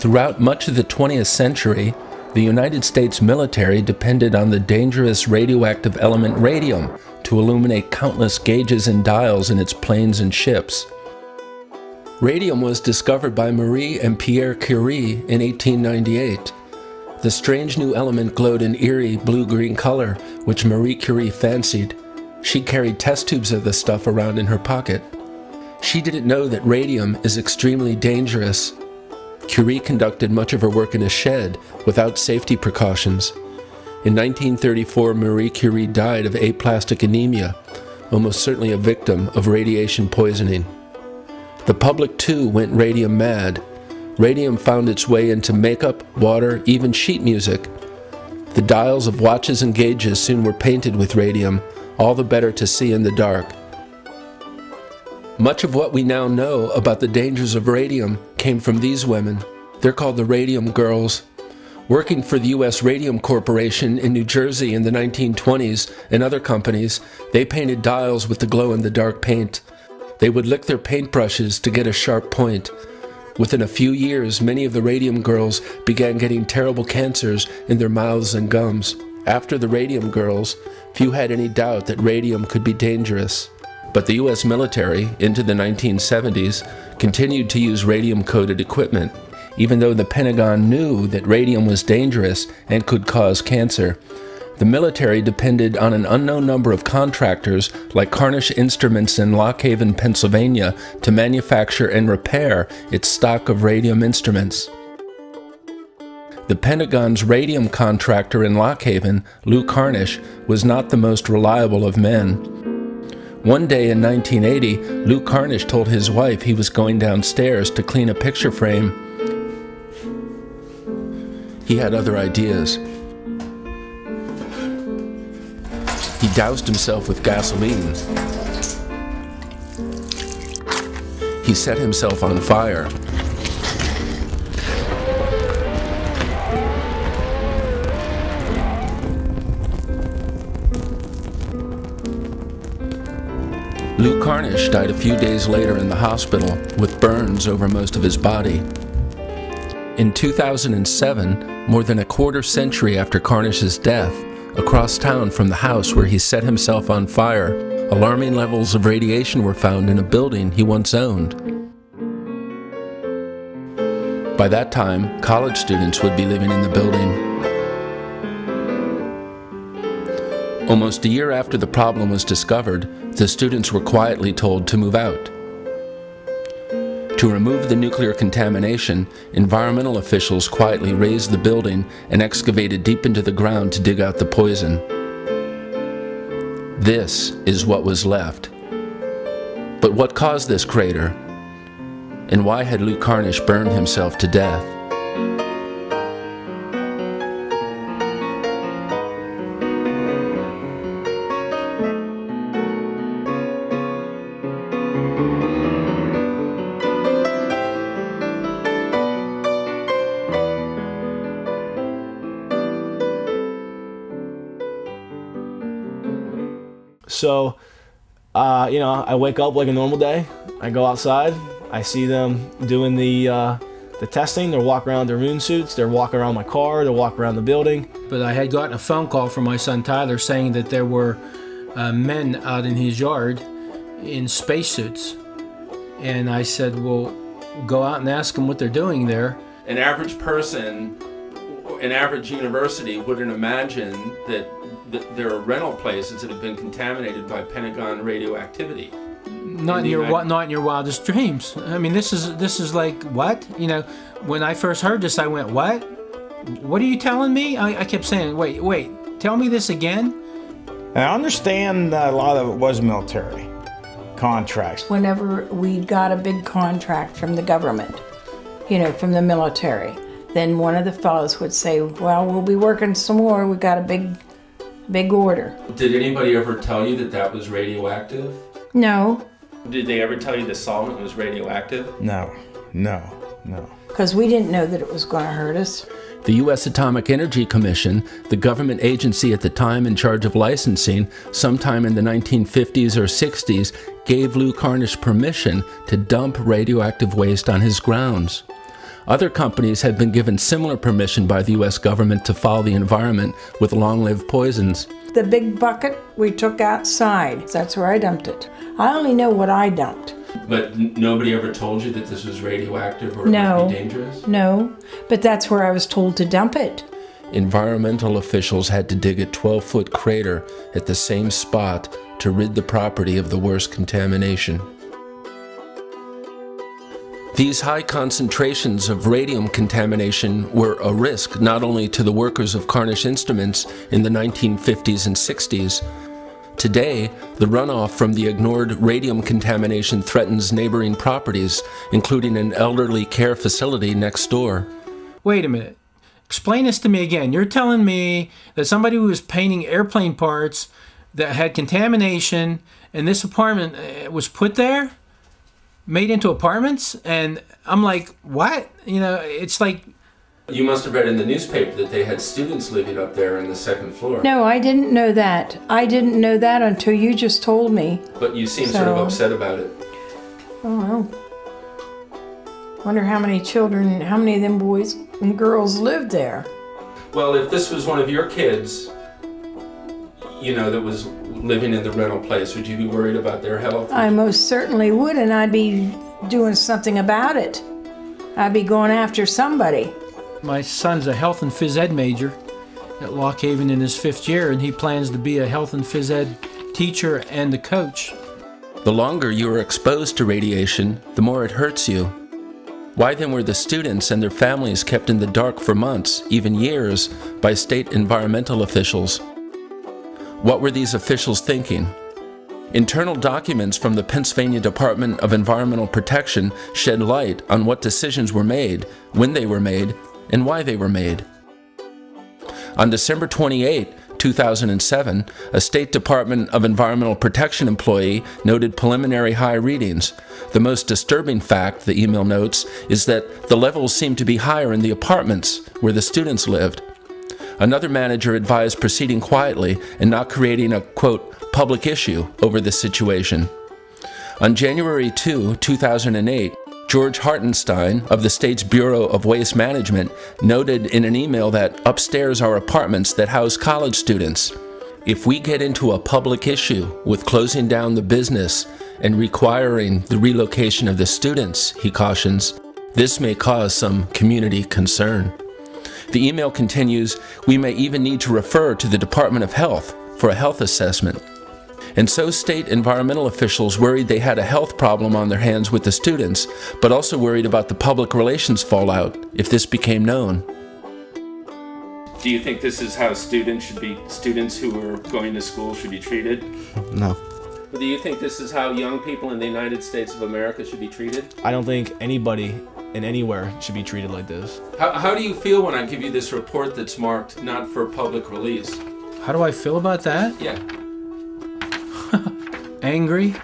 Throughout much of the 20th century, the United States military depended on the dangerous radioactive element radium to illuminate countless gauges and dials in its planes and ships. Radium was discovered by Marie and Pierre Curie in 1898. The strange new element glowed an eerie blue-green color, which Marie Curie fancied. She carried test tubes of the stuff around in her pocket. She didn't know that radium is extremely dangerous. Curie conducted much of her work in a shed without safety precautions. In 1934, Marie Curie died of aplastic anemia, almost certainly a victim of radiation poisoning. The public too went radium mad. Radium found its way into makeup, water, even sheet music. The dials of watches and gauges soon were painted with radium, all the better to see in the dark. Much of what we now know about the dangers of radium came from these women. They're called the Radium Girls. Working for the U.S. Radium Corporation in New Jersey in the 1920s and other companies, they painted dials with the glow-in-the-dark paint. They would lick their paintbrushes to get a sharp point. Within a few years, many of the Radium Girls began getting terrible cancers in their mouths and gums. After the Radium Girls, few had any doubt that radium could be dangerous. But the U.S. military, into the 1970s, continued to use radium-coated equipment, even though the Pentagon knew that radium was dangerous and could cause cancer. The military depended on an unknown number of contractors like Carnish Instruments in Lockhaven, Pennsylvania, to manufacture and repair its stock of radium instruments. The Pentagon's radium contractor in Lockhaven, Lou Carnish, was not the most reliable of men. One day in 1980, Lou Carnish told his wife he was going downstairs to clean a picture frame. He had other ideas. He doused himself with gasoline. He set himself on fire. Lou Carnish died a few days later in the hospital with burns over most of his body. In 2007, more than a quarter century after Carnish's death, across town from the house where he set himself on fire, alarming levels of radiation were found in a building he once owned. By that time, college students would be living in the building. Almost a year after the problem was discovered, the students were quietly told to move out. To remove the nuclear contamination, environmental officials quietly razed the building and excavated deep into the ground to dig out the poison. This is what was left. But what caused this crater? And why had Lou Carnish burned himself to death? So, I wake up like a normal day. I go outside. I see them doing the testing. They're walking around their moon suits. They're walking around my car. They're walking around the building. But I had gotten a phone call from my son Tyler saying that there were men out in his yard in spacesuits. And I said, well, go out and ask them what they're doing there. An average person, an average university wouldn't imagine that there are rental places that have been contaminated by Pentagon radioactivity. Not in your wildest dreams. I mean, this is like, what? You know, when I first heard this, I went, what? What are you telling me? I kept saying, wait, tell me this again. And I understand that a lot of it was military contracts. Whenever we got a big contract from the government, from the military, then one of the fellows would say, well, we'll be working some more. We got a big order. Did anybody ever tell you that that was radioactive? No. Did they ever tell you the solvent was radioactive? No. Because we didn't know that it was going to hurt us. The U.S. Atomic Energy Commission, the government agency at the time in charge of licensing, sometime in the 1950s or 60s, gave Lou Carnish permission to dump radioactive waste on his grounds. Other companies had been given similar permission by the U.S. government to foul the environment with long-lived poisons. The big bucket we took outside. That's where I dumped it. I only know what I dumped. But nobody ever told you that this was radioactive or No. might be dangerous? No, but that's where I was told to dump it. Environmental officials had to dig a 12-foot crater at the same spot to rid the property of the worst contamination. These high concentrations of radium contamination were a risk not only to the workers of Carnish Instruments in the 1950s and 60s. Today, the runoff from the ignored radium contamination threatens neighboring properties, including an elderly care facility next door. Wait a minute. Explain this to me again. You're telling me that somebody who was painting airplane parts that had contamination, and this apartment was put there, made into apartments, and I'm like, what? You know, it's like... You must have read in the newspaper that they had students living up there on the second floor. No, I didn't know that. I didn't know that until you just told me. But you seem sort of upset about it. Oh, well. Wonder how many children, how many of them boys and girls lived there. Well, if this was one of your kids, you know, that was living in the rental place, would you be worried about their health? I most certainly would, and I'd be doing something about it. I'd be going after somebody. My son's a health and phys ed major at Lockhaven in his 5th year, and he plans to be a health and phys ed teacher and a coach. The longer you are exposed to radiation, the more it hurts you. Why then were the students and their families kept in the dark for months, even years, by state environmental officials? What were these officials thinking? Internal documents from the Pennsylvania Department of Environmental Protection shed light on what decisions were made, when they were made, and why they were made. On December 28, 2007, a State Department of Environmental Protection employee noted preliminary high readings. The most disturbing fact, the email notes, is that the levels seemed to be higher in the apartments where the students lived. Another manager advised proceeding quietly and not creating a, quote, public issue over the situation. On January 2, 2008, George Hartenstein of the state's Bureau of Waste Management noted in an email that upstairs are apartments that house college students. If we get into a public issue with closing down the business and requiring the relocation of the students, he cautions, this may cause some community concern. The email continues, we may even need to refer to the Department of Health for a health assessment. And so state environmental officials worried they had a health problem on their hands with the students, but also worried about the public relations fallout if this became known. Do you think this is how students who are going to school should be treated? No. Do you think this is how young people in the United States of America should be treated? I don't think anybody in anywhere should be treated like this. How do you feel when I give you this report that's marked not for public release? How do I feel about that? Yeah. Angry,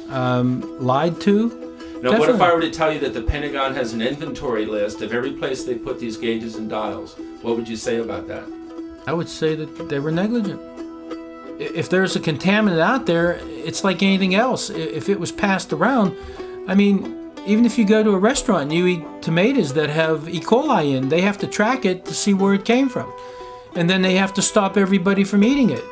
lied to. Now, what if I were to tell you that the Pentagon has an inventory list of every place they put these gauges and dials? What would you say about that? I would say that they were negligent. If there's a contaminant out there, it's like anything else. If it was passed around, I mean, even if you go to a restaurant and you eat tomatoes that have E. coli in, they have to track it to see where it came from. And then they have to stop everybody from eating it.